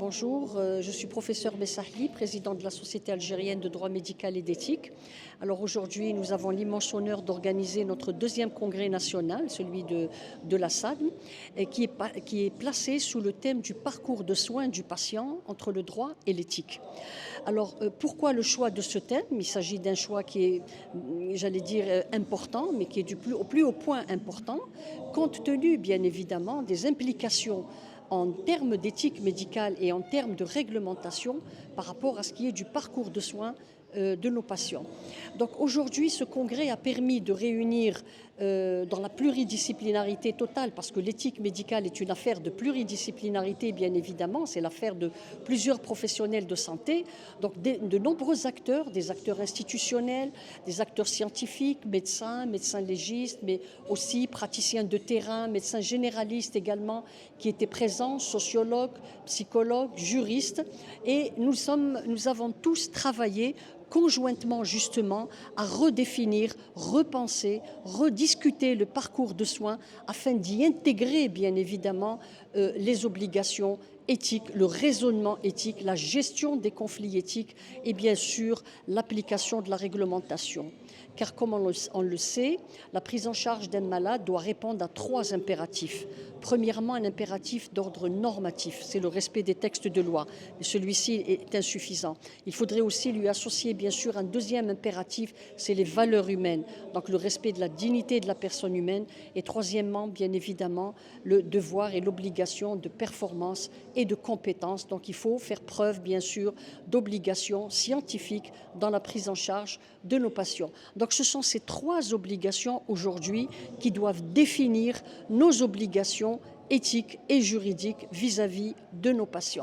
Bonjour, je suis professeur Messahli, président de la Société algérienne de droit médical et d'éthique. Alors aujourd'hui, nous avons l'immense honneur d'organiser notre deuxième congrès national, celui de la SADM, et qui est placé sous le thème du parcours de soins du patient entre le droit et l'éthique. Alors pourquoi le choix de ce thème? Il s'agit d'un choix qui est, j'allais dire, important, mais qui est au plus haut point important, compte tenu bien évidemment des implications en termes d'éthique médicale et en termes de réglementation par rapport à ce qui est du parcours de soins de nos patients. Donc aujourd'hui, ce congrès a permis de réunir dans la pluridisciplinarité totale, parce que l'éthique médicale est une affaire de pluridisciplinarité, bien évidemment, c'est l'affaire de plusieurs professionnels de santé, donc de nombreux acteurs, des acteurs institutionnels, des acteurs scientifiques, médecins légistes, mais aussi praticiens de terrain, médecins généralistes également, qui étaient présents, sociologues, psychologues, juristes, et nous avons tous travaillé conjointement justement à redéfinir, repenser, rediscuter le parcours de soins afin d'y intégrer bien évidemment les obligations éthiques, le raisonnement éthique, la gestion des conflits éthiques et bien sûr l'application de la réglementation. Car comme on le sait, la prise en charge d'un malade doit répondre à 3 impératifs. Premièrement, un impératif d'ordre normatif, c'est le respect des textes de loi. Mais celui-ci est insuffisant. Il faudrait aussi lui associer bien sûr un deuxième impératif, c'est les valeurs humaines, donc le respect de la dignité de la personne humaine. Et troisièmement, bien évidemment, le devoir et l'obligation de performance et de compétence. Donc il faut faire preuve bien sûr d'obligations scientifiques dans la prise en charge de nos patients. Donc ce sont ces 3 obligations aujourd'hui qui doivent définir nos obligations éthiques et juridiques vis-à-vis de nos patients.